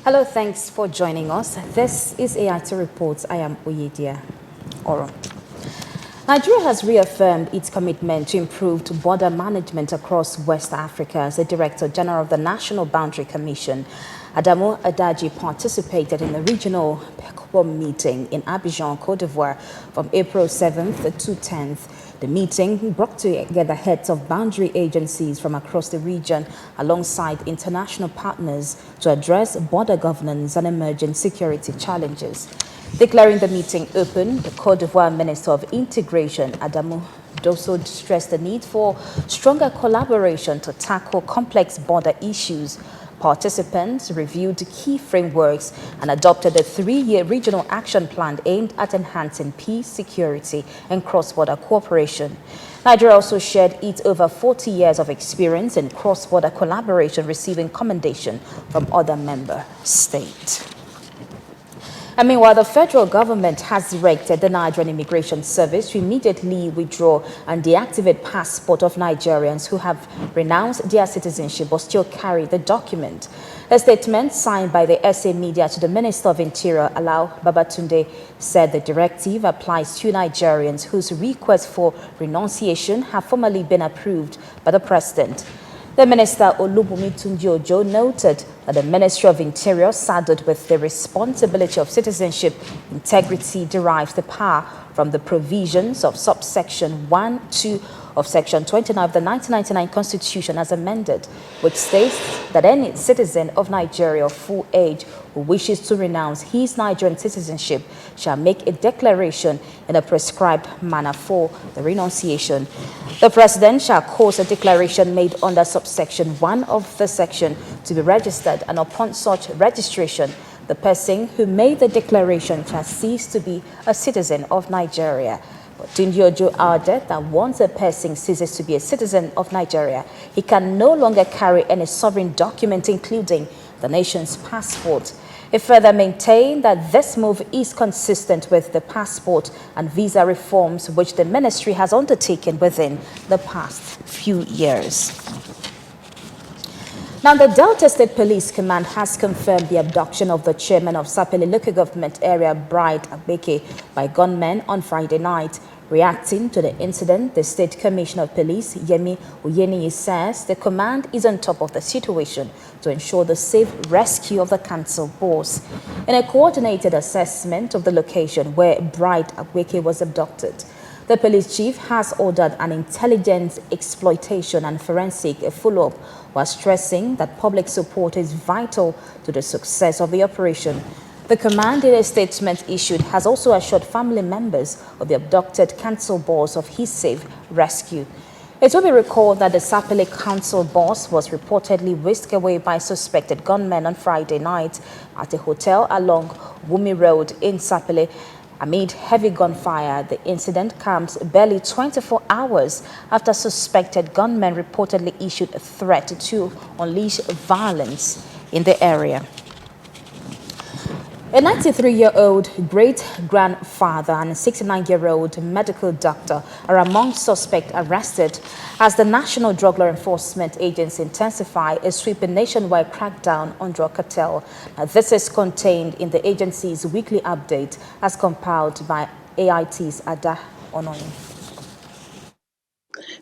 Hello, thanks for joining us. This is AIT Reports. I am Oyedia Oro. Nigeria has reaffirmed its commitment to improved border management across West Africa as the Director General of the National Boundary Commission, Adamu Adaji, participated in the regional PECOM meeting in Abidjan, Cote d'Ivoire from April 7th to 10th. The meeting brought together heads of boundary agencies from across the region alongside international partners to address border governance and emerging security challenges. Declaring the meeting open, the Cote d'Ivoire Minister of Integration, Adamu Dosso, stressed the need for stronger collaboration to tackle complex border issues. Participants reviewed key frameworks and adopted a 3-year regional action plan aimed at enhancing peace, security, and cross-border cooperation. Nigeria also shared its over 40 years of experience in cross-border collaboration, receiving commendation from other member states. And meanwhile, the federal government has directed the Nigerian Immigration Service to immediately withdraw and deactivate passport of Nigerians who have renounced their citizenship but still carry the document. A statement signed by the SA Media to the Minister of Interior, Alau Babatunde, said the directive applies to Nigerians whose requests for renunciation have formally been approved by the President. The Minister Olubunmi Tunji-Ojo noted that the Ministry of Interior, saddled with the responsibility of citizenship integrity, derives the power from the provisions of subsection 1(2) of Section 29 of the 1999 Constitution as amended, which states that any citizen of Nigeria of full age who wishes to renounce his Nigerian citizenship shall make a declaration in a prescribed manner for the renunciation. The President shall cause a declaration made under subsection 1 of the section to be registered, and upon such registration, the person who made the declaration shall cease to be a citizen of Nigeria. Tunji-Ojo added that once a person ceases to be a citizen of Nigeria, he can no longer carry any sovereign document, including the nation's passport. He further maintained that this move is consistent with the passport and visa reforms which the ministry has undertaken within the past few years. Now, the Delta State Police Command has confirmed the abduction of the chairman of Sapele Local Government Area, Bright Agbeke, by gunmen on Friday night. Reacting to the incident, the State Commissioner of Police, Yemi Oyeniyi, says the command is on top of the situation to ensure the safe rescue of the council boss. In a coordinated assessment of the location where Bright Agbeke was abducted, the police chief has ordered an intelligence exploitation and forensic follow-up, while stressing that public support is vital to the success of the operation. The command, in a statement issued, has also assured family members of the abducted council boss of his safe rescue. It will be recalled that the Sapele council boss was reportedly whisked away by suspected gunmen on Friday night at a hotel along Wumi Road in Sapele. Amid heavy gunfire, the incident comes barely 24 hours after suspected gunmen reportedly issued a threat to unleash violence in the area. A 93-year-old great-grandfather and a 69-year-old medical doctor are among suspects arrested as the National Drug Law Enforcement Agency intensifies a sweeping nationwide crackdown on drug cartel. Now, this is contained in the agency's weekly update as compiled by AIT's Ada Onoyin.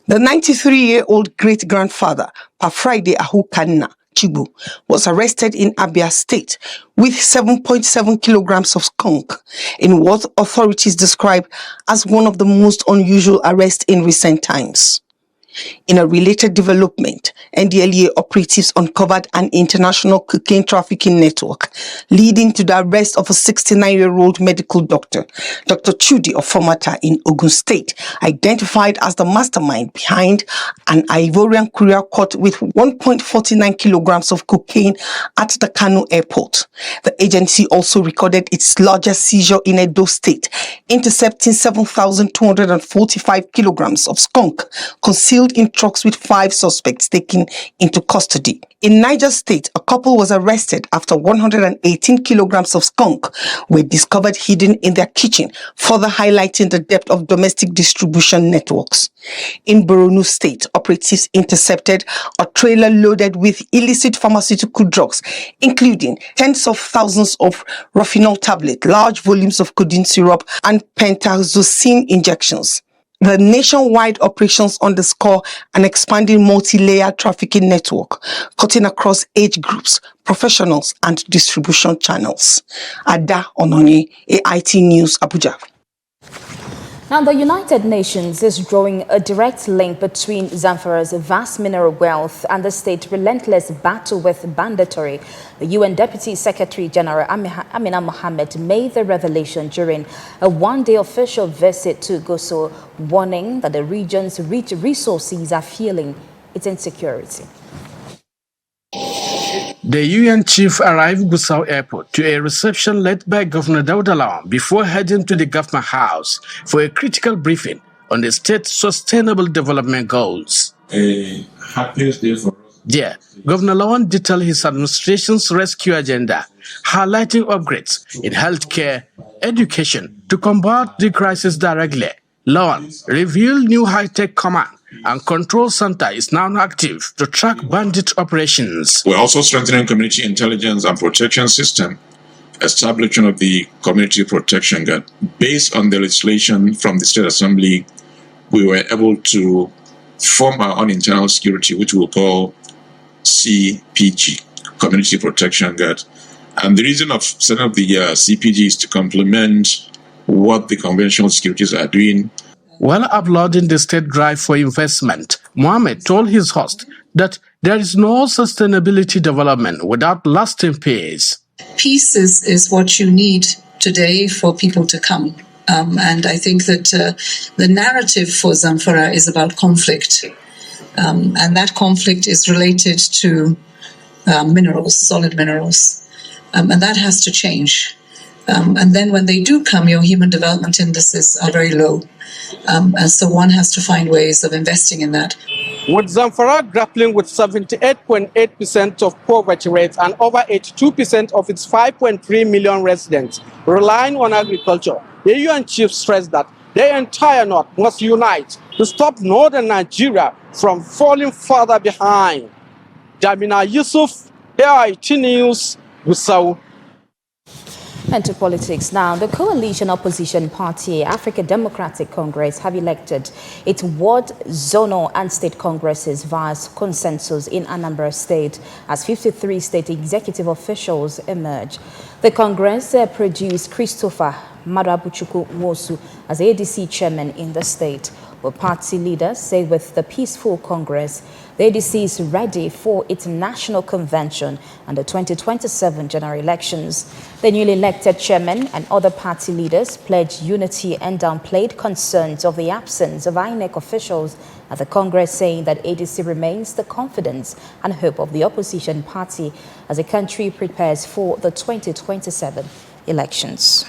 The 93-year-old great-grandfather, Pafriday Ahukanna Chibu, was arrested in Abia State with 7.7 kilograms of skunk in what authorities describe as one of the most unusual arrests in recent times. In a related development, NDLEA operatives uncovered an international cocaine trafficking network, leading to the arrest of a 69-year-old medical doctor, Dr. Chudi Ofomata in Ogun State, identified as the mastermind behind an Ivorian courier caught with 1.49 kilograms of cocaine at the Kano airport. The agency also recorded its largest seizure in Edo State, intercepting 7,245 kilograms of skunk concealed wheeled in trucks with 5 suspects taken into custody. In Niger State, a couple was arrested after 118 kilograms of skunk were discovered hidden in their kitchen, further highlighting the depth of domestic distribution networks. In Borno State, operatives intercepted a trailer loaded with illicit pharmaceutical drugs, including tens of thousands of Rofinol tablets, large volumes of codeine syrup, and pentazocine injections. The nationwide operations underscore an expanding multi-layer trafficking network, cutting across age groups, professionals, and distribution channels. Ada Ononye, AIT News, Abuja. Now, the United Nations is drawing a direct link between Zamfara's vast mineral wealth and the state's relentless battle with banditry. The UN Deputy Secretary General Amina Mohammed made the revelation during a one-day official visit to Gusau, warning that the region's rich resources are fueling its insecurity. The UN chief arrived at Gusau Airport to a reception led by Governor Dauda Lawan before heading to the government house for a critical briefing on the state's sustainable development goals. A happiest day for us. There, Governor Lawan detailed his administration's rescue agenda, highlighting upgrades in healthcare, education to combat the crisis directly. Lawan revealed new high-tech command and control center is now active to track bandit operations. We're also strengthening community intelligence and protection system, establishment of the Community Protection Guard. Based on the legislation from the State Assembly, we were able to form our own internal security, which we'll call CPG, Community Protection Guard. And the reason of setting up the CPG is to complement what the conventional securities are doing. While applauding the state drive for investment, Mohammed told his host that there is no sustainability development without lasting peace. Peace is what you need today for people to come. And I think that the narrative for Zamfara is about conflict. And that conflict is related to minerals, solid minerals. And that has to change. And then when they do come, your human development indices are very low. And so one has to find ways of investing in that. With Zamfara grappling with 78.8% of poverty rates and over 82% of its 5.3 million residents relying on agriculture, the UN chief stressed that the entire North must unite to stop northern Nigeria from falling further behind. Jamina Yusuf, AIT News, Gusau. And to politics now, the coalition opposition party, African Democratic Congress, have elected its ward, zonal and state congresses via consensus in Anambra State as 53 state executive officials emerge. The Congress produced Christopher Madabuchuku Mosu as ADC chairman in the state. But party leaders say with the peaceful Congress, the ADC is ready for its national convention and the 2027 general elections. The newly elected chairman and other party leaders pledged unity and downplayed concerns of the absence of INEC officials at the Congress, saying that ADC remains the confidence and hope of the opposition party as the country prepares for the 2027 elections.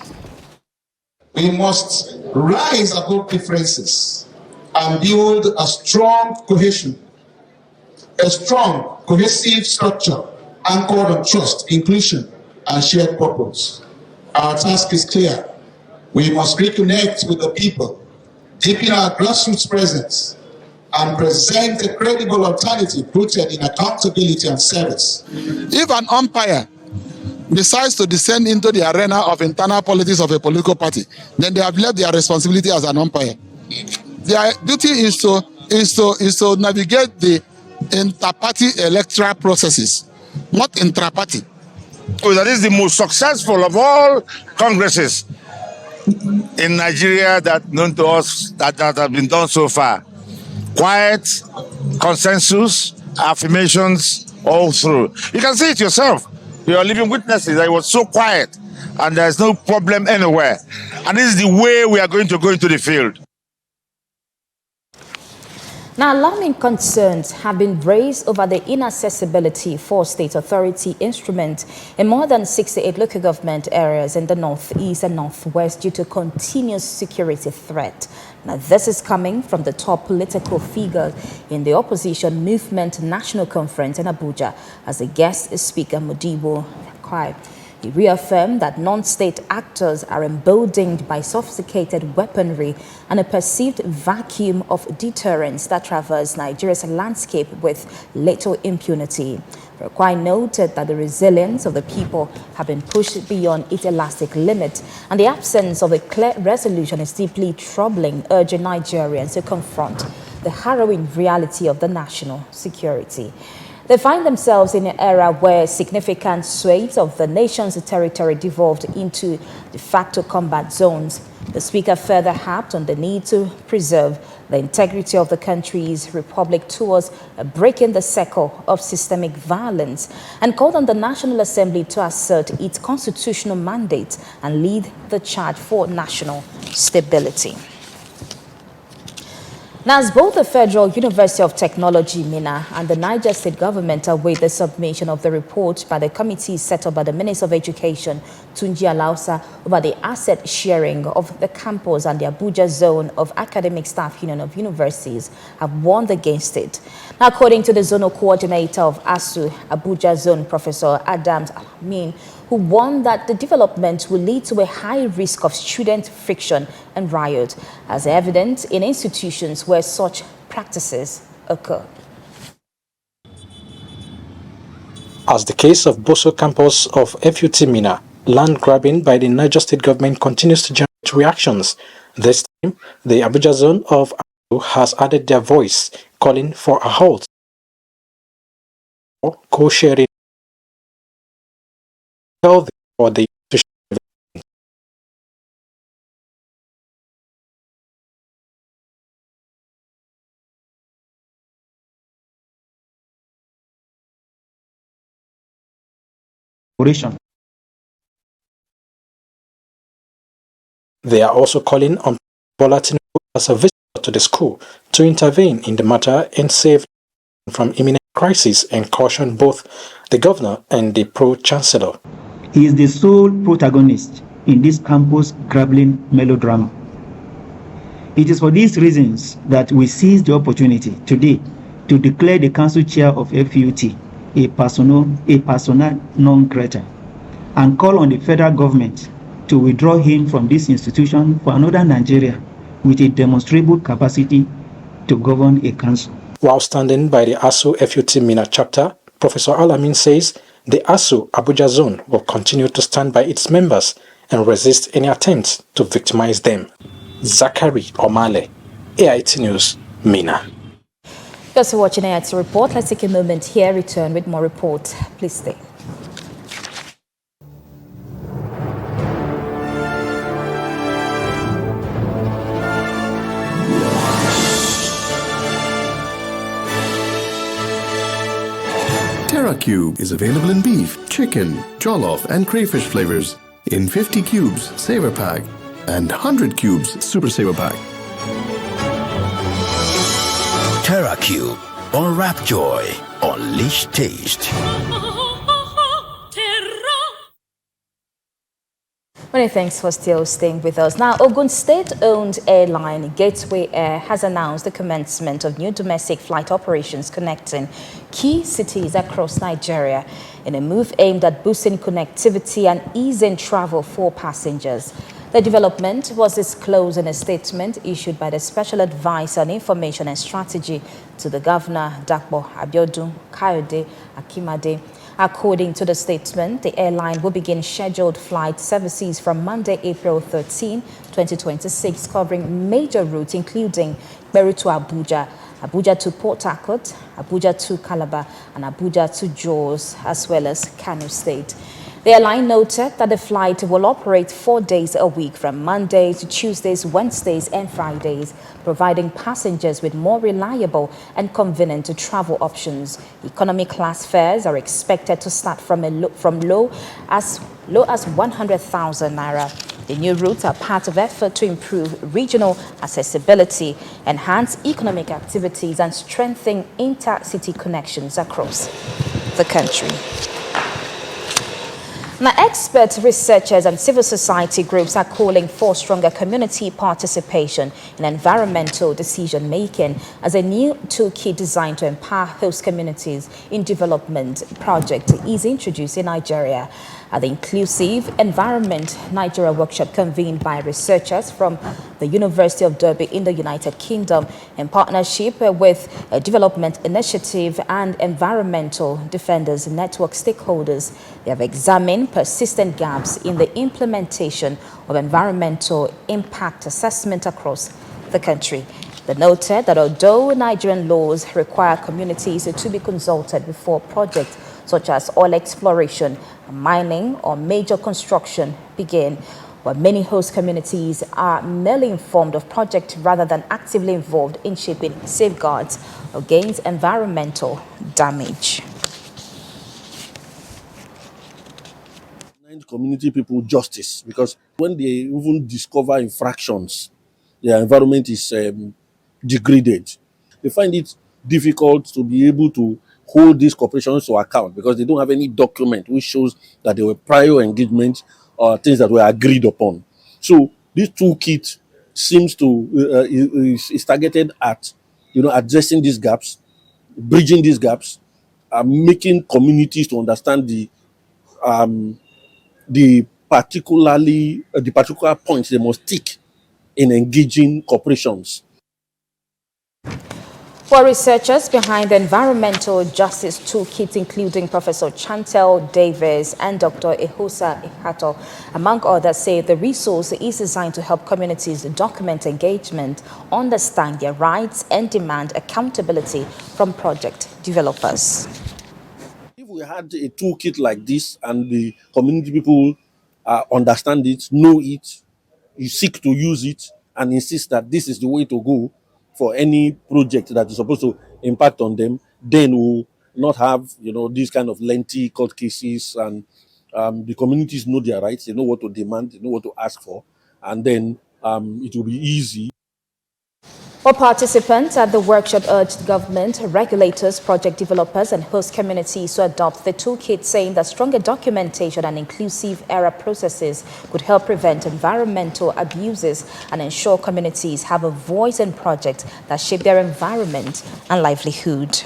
We must rise above differences and build a strong cohesion, a strong, cohesive structure anchored on trust, inclusion, and shared purpose. Our task is clear. We must reconnect with the people, deepen our grassroots presence, and present a credible alternative rooted in accountability and service. If an umpire decides to descend into the arena of internal politics of a political party, then they have left their responsibility as an umpire. Their duty is to navigate the inter-party electoral processes, not intra-party. So that is the most successful of all congresses in Nigeria that known to us that have been done so far. Quiet, consensus, affirmations all through. You can see it yourself. You are living witnesses that it was so quiet and there's no problem anywhere. And this is the way we are going to go into the field. Now, alarming concerns have been raised over the inaccessibility for state authority instruments in more than 68 local government areas in the northeast and northwest due to continuous security threat. Now, this is coming from the top political figures in the opposition movement national conference in Abuja as the guest speaker Modibo Kai. He reaffirmed that non-state actors are emboldened by sophisticated weaponry and a perceived vacuum of deterrence that traverses Nigeria's landscape with little impunity. Quite noted that the resilience of the people have been pushed beyond its elastic limit, and the absence of a clear resolution is deeply troubling, urging Nigerians to confront the harrowing reality of the national security. They find themselves in an era where significant swathes of the nation's territory devolved into de facto combat zones. The speaker further harped on the need to preserve the integrity of the country's republic towards breaking the cycle of systemic violence and called on the National Assembly to assert its constitutional mandate and lead the charge for national stability. Now, as both the Federal University of Technology, Minna, and the Niger State government await the submission of the report by the committee set up by the Minister of Education, Tunji Alausa, over the asset sharing of the campus and the Abuja zone of Academic Staff Union of Universities, have warned against it. Now, according to the zonal coordinator of ASU, Abuja Zone, Professor Adams Amin, who warned that the development will lead to a high risk of student friction and riot, as evident in institutions where such practices occur. As the case of Boso campus of FUT Minna, land grabbing by the Niger State government continues to generate reactions. This time, the Abuja zone of ASU has added their voice, calling for a halt or co-sharing for the They are also calling on Bola Tinubu as a visitor to the school to intervene in the matter and save from imminent crisis and caution both the governor and the pro-chancellor. He is the sole protagonist in this campus grappling melodrama. It is for these reasons that we seize the opportunity today to declare the council chair of FUT a persona non grata and call on the federal government to withdraw him from this institution for another Nigeria with a demonstrable capacity to govern a council. While standing by the ASU FUT Minna chapter, Professor Alamin says the ASU Abuja zone will continue to stand by its members and resist any attempts to victimize them. Zachary Omale, AIT News, Minna. Just watching AIT Report. Let's take a moment here, return with more reports. Please stay. TerraCube is available in beef, chicken, jollof, and crayfish flavors in 50 cubes Saver Pack and 100 cubes Super Saver Pack. TerraCube. Unwrap joy. Unleash taste. Many thanks for still staying with us. Now, Ogun State-owned airline Gateway Air has announced the commencement of new domestic flight operations connecting key cities across Nigeria in a move aimed at boosting connectivity and easing travel for passengers. The development was disclosed in a statement issued by the Special Advisor on Information and Strategy to the Governor, Dakpo Abiodun Kayode Akimade. According to the statement, the airline will begin scheduled flight services from Monday, April 13, 2026, covering major routes including Beru to Abuja, Abuja to Port Harcourt, Abuja to Calabar, and Abuja to Jos, as well as Kano State. The airline noted that the flight will operate 4 days a week from Mondays to Tuesdays, Wednesdays, and Fridays, providing passengers with more reliable and convenient travel options. Economy class fares are expected to start from low as 100,000 naira The new routes are part of effort to improve regional accessibility, enhance economic activities, and strengthen inter-city connections across the country. Now, experts, researchers, and civil society groups are calling for stronger community participation in environmental decision-making as a new toolkit designed to empower host communities in development project is introduced in Nigeria. At the Inclusive Environment Nigeria workshop convened by researchers from the University of Derby in the United Kingdom in partnership with a Development Initiative and Environmental Defenders Network stakeholders, they have examined persistent gaps in the implementation of environmental impact assessment across the country. They noted that although Nigerian laws require communities to be consulted before projects such as oil exploration, mining, or major construction begin, but many host communities are merely informed of projects rather than actively involved in shaping safeguards against environmental damage. Community people justice, because when they even discover infractions, their environment is degraded. They find it difficult to be able to hold these corporations to account because they don't have any document which shows that there were prior engagements or things that were agreed upon. So this toolkit seems to is targeted at addressing these gaps, bridging these gaps, making communities to understand the particular points they must take in engaging corporations. For researchers behind the Environmental Justice Toolkit, including Professor Chantel Davis and Dr. Ehosa Ihato, among others, say the resource is designed to help communities document engagement, understand their rights, and demand accountability from project developers. If we had a toolkit like this and the community people understand it, know it, you seek to use it, and insist that this is the way to go for any project that is supposed to impact on them, then we'll not have these kind of lengthy court cases, and the communities know their rights, they know what to demand, they know what to ask for, and then it will be easy. All participants at the workshop urged government, regulators, project developers, and host communities to adopt the toolkit, saying that stronger documentation and inclusive error processes could help prevent environmental abuses and ensure communities have a voice in projects that shape their environment and livelihood.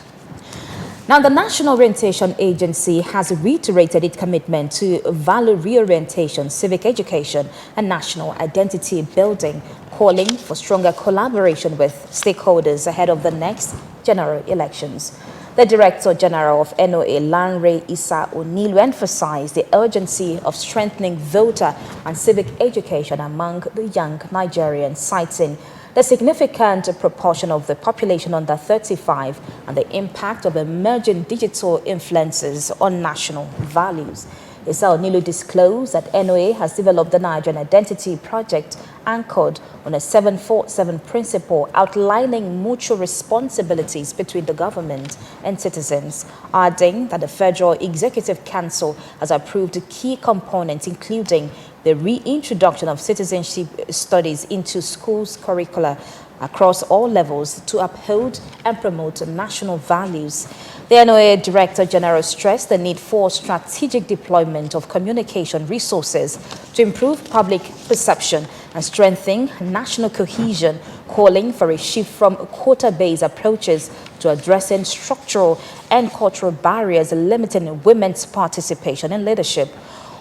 Now, the National Orientation Agency has reiterated its commitment to value reorientation, civic education, and national identity building, calling for stronger collaboration with stakeholders ahead of the next general elections. The Director General of NOA, Lanre Issa Onilu, emphasized the urgency of strengthening voter and civic education among the young Nigerians, citing the significant proportion of the population under 35 and the impact of emerging digital influences on national values. Issa Onilu disclosed that NOA has developed the Nigerian Identity Project anchored on a 747 principle outlining mutual responsibilities between the government and citizens, adding that the Federal Executive Council has approved key components including the reintroduction of citizenship studies into schools' curricula across all levels to uphold and promote national values. The NOA Director General stressed the need for strategic deployment of communication resources to improve public perception and strengthen national cohesion, calling for a shift from quota-based approaches to addressing structural and cultural barriers limiting women's participation in leadership.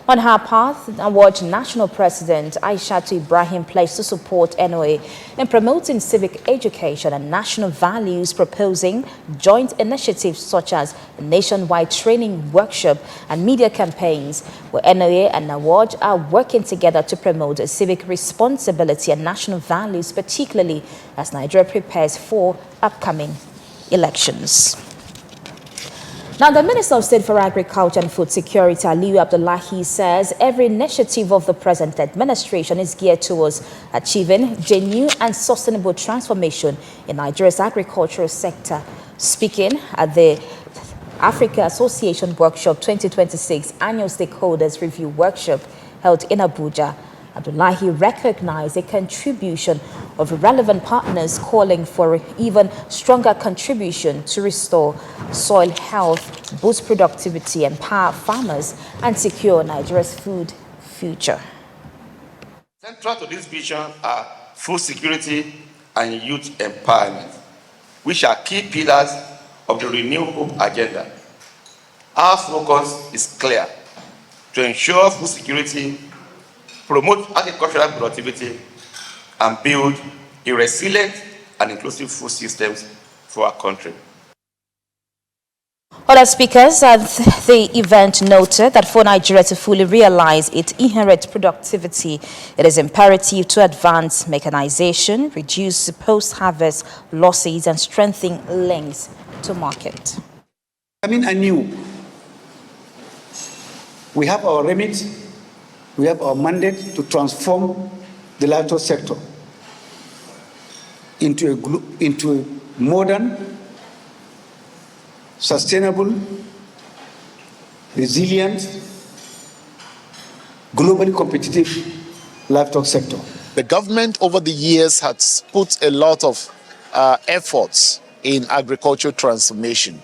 On her path, Award National President Aishatu Ibrahim pledged to support NOA in promoting civic education and national values, proposing joint initiatives such as a nationwide training workshop and media campaigns, where NOA and Award are working together to promote civic responsibility and national values, particularly as Nigeria prepares for upcoming elections. Now, the Minister of State for Agriculture and Food Security, Aliyu Abdullahi, says every initiative of the present administration is geared towards achieving genuine and sustainable transformation in Nigeria's agricultural sector. Speaking at the Africa Association Workshop 2026 Annual Stakeholders Review Workshop held in Abuja, Abdullahi recognized a contribution of relevant partners calling for even stronger contribution to restore soil health, boost productivity, empower farmers, and secure Nigeria's food future. Central to this vision are food security and youth empowerment, which are key pillars of the Renew Hope agenda. Our focus is clear: to ensure food security, promote agricultural productivity, and build a resilient and inclusive food systems for our country. Other speakers at the event noted that for Nigeria to fully realize its inherent productivity, it is imperative to advance mechanization, reduce post-harvest losses, and strengthen links to market. Anew, we have our remit, we have our mandate to transform the livestock sector into a modern, sustainable, resilient, globally competitive livestock sector. The government over the years has put a lot of efforts in agricultural transformation.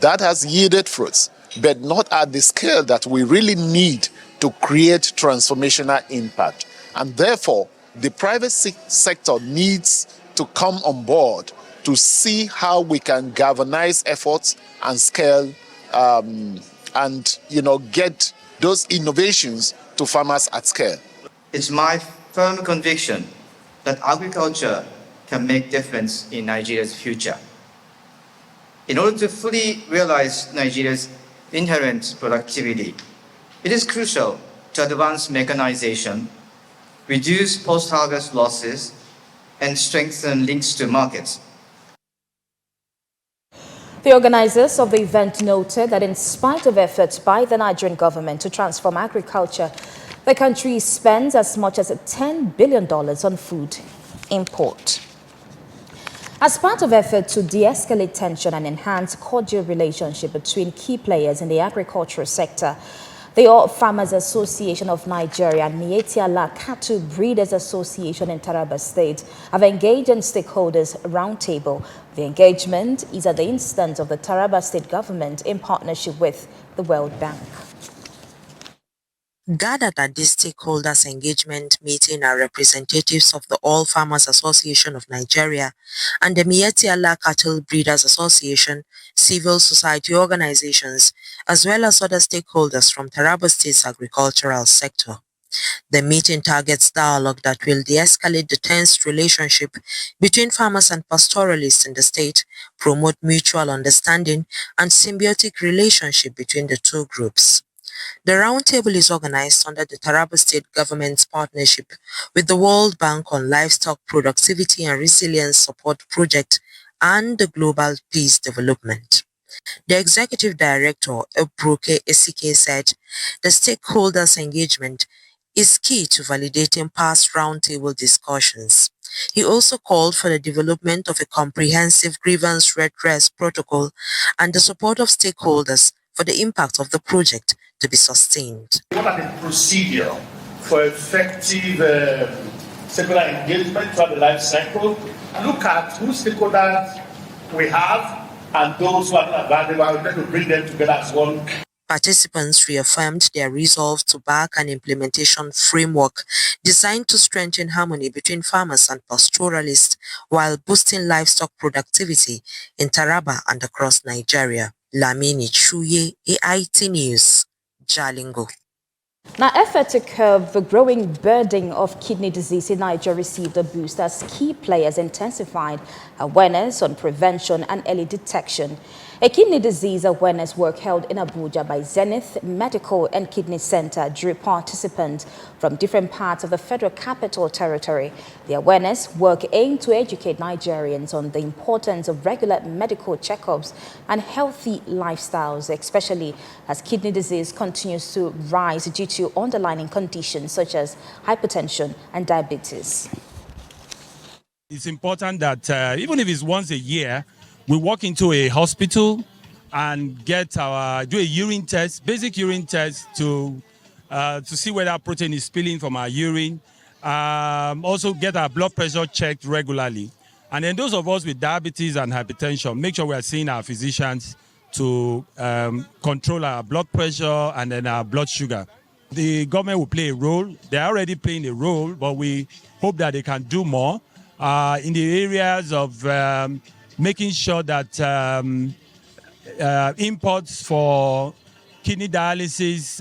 That has yielded fruits, but not at the scale that we really need to create transformational impact. And therefore, the private sector needs to come on board to see how we can galvanize efforts and scale and get those innovations to farmers at scale. It's my firm conviction that agriculture can make difference in Nigeria's future. In order to fully realize Nigeria's inherent productivity, it is crucial to advance mechanization, reduce post-harvest losses, and strengthen links to markets. The organizers of the event noted that in spite of efforts by the Nigerian government to transform agriculture, the country spends as much as $10 billion on food import. As part of effort to de-escalate tension and enhance cordial relationship between key players in the agricultural sector, the All Farmers Association of Nigeria and Miyetti Allah Cattle Breeders Association in Taraba State have engaged in stakeholders roundtable. The engagement is at the instance of the Taraba State government in partnership with the World Bank. Gathered at this stakeholders engagement meeting are representatives of the All Farmers Association of Nigeria and the Miyetti Allah Cattle Breeders Association, civil society organizations, as well as other stakeholders from Taraba State's agricultural sector. The meeting targets dialogue that will de-escalate the tense relationship between farmers and pastoralists in the state, promote mutual understanding and symbiotic relationship between the two groups. The roundtable is organized under the Taraba State government's partnership with the World Bank on Livestock Productivity and Resilience Support Project and the Global Peace Development. The Executive Director, Ebroke Esike, said the stakeholders' engagement is key to validating past roundtable discussions. He also called for the development of a comprehensive grievance redress protocol and the support of stakeholders for the impact of the project to be sustained. What are the procedure for effective stakeholder engagement throughout the life cycle? Look at who stakeholders we have and those who are not available, try to bring them together as one. Participants reaffirmed their resolve to back an implementation framework designed to strengthen harmony between farmers and pastoralists while boosting livestock productivity in Taraba and across Nigeria. Lamini Chuye, AIT News, Jalingo. Now, effort to curb the growing burden of kidney disease in Nigeria received a boost as key players intensified awareness on prevention and early detection. A kidney disease awareness work held in Abuja by Zenith Medical and Kidney Center drew participants from different parts of the Federal Capital Territory. The awareness work aimed to educate Nigerians on the importance of regular medical checkups and healthy lifestyles, especially as kidney disease continues to rise due to underlying conditions such as hypertension and diabetes. It's important that even if it's once a year, we walk into a hospital and get do a urine test, basic urine test to to see whether protein is spilling from our urine. Also get our blood pressure checked regularly. And then those of us with diabetes and hypertension, make sure we are seeing our physicians to control our blood pressure and then our blood sugar. The government will play a role. They're already playing a role, but we hope that they can do more in the areas of making sure that imports for kidney dialysis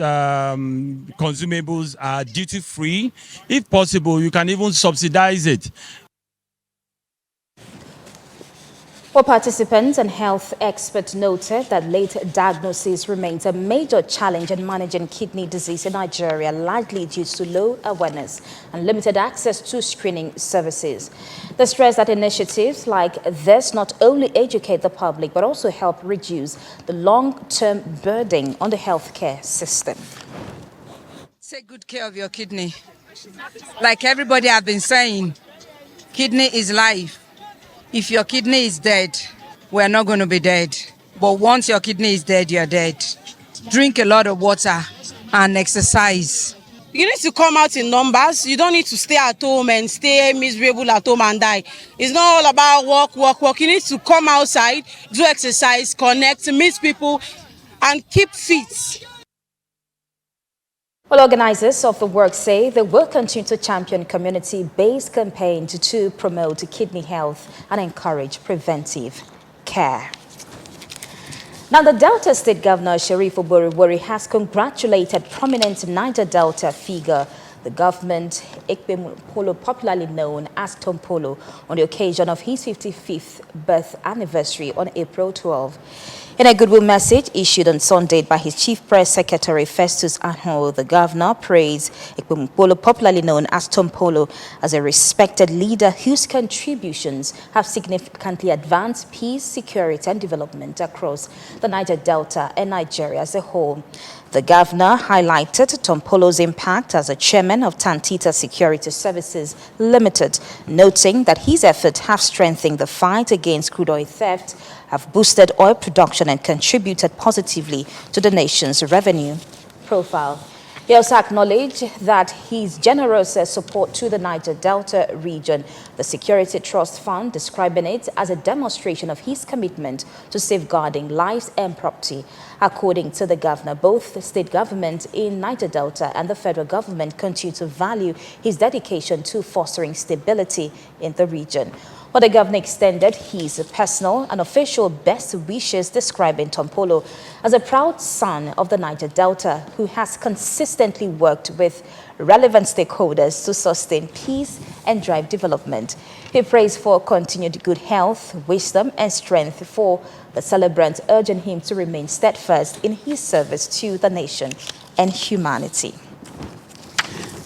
consumables are duty-free. If possible, you can even subsidize it. Well, participants and health experts noted that late diagnosis remains a major challenge in managing kidney disease in Nigeria, largely due to low awareness and limited access to screening services. They stress that initiatives like this not only educate the public, but also help reduce the long-term burden on the healthcare system. Take good care of your kidney. Like everybody have been saying, kidney is life. If your kidney is dead, we're not going to be dead. But once your kidney is dead, you're dead. Drink a lot of water and exercise. You need to come out in numbers. You don't need to stay at home and stay miserable at home and die. It's not all about work. You need to come outside, do exercise, connect, meet people, and keep fit. Well, organizers of the work say they will continue to champion community-based campaigns to promote kidney health and encourage preventive care. Now, the Delta State Governor, Sheriff Oboriwori, has congratulated prominent Niger Delta figure, the government Ekpem Polo, popularly known as Tom Polo, on the occasion of his 55th birth anniversary on April 12. In a goodwill message issued on Sunday by his Chief Press Secretary Festus Ahon, the governor praised Ekpem Polo, popularly known as Tom Polo, as a respected leader whose contributions have significantly advanced peace, security, and development across the Niger Delta and Nigeria as a whole. The governor highlighted Tom Polo's impact as a chairman of Tantita Security Services Limited, noting that his efforts have strengthened the fight against crude oil theft, have boosted oil production, and contributed positively to the nation's revenue profile. He also acknowledged that his generous support to the Niger Delta region, the Security Trust Fund, describing it as a demonstration of his commitment to safeguarding lives and property. According to the governor, both the state government in Niger Delta and the federal government continue to value his dedication to fostering stability in the region. Well, the governor extended his personal and official best wishes, describing Tom Polo as a proud son of the Niger Delta who has consistently worked with relevant stakeholders to sustain peace and drive development. He prays for continued good health, wisdom, and strength for the celebrant, urging him to remain steadfast in his service to the nation and humanity.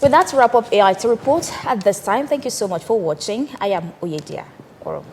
With that, to wrap up AIT Report at this time, thank you so much for watching. I am Oyedia Oro.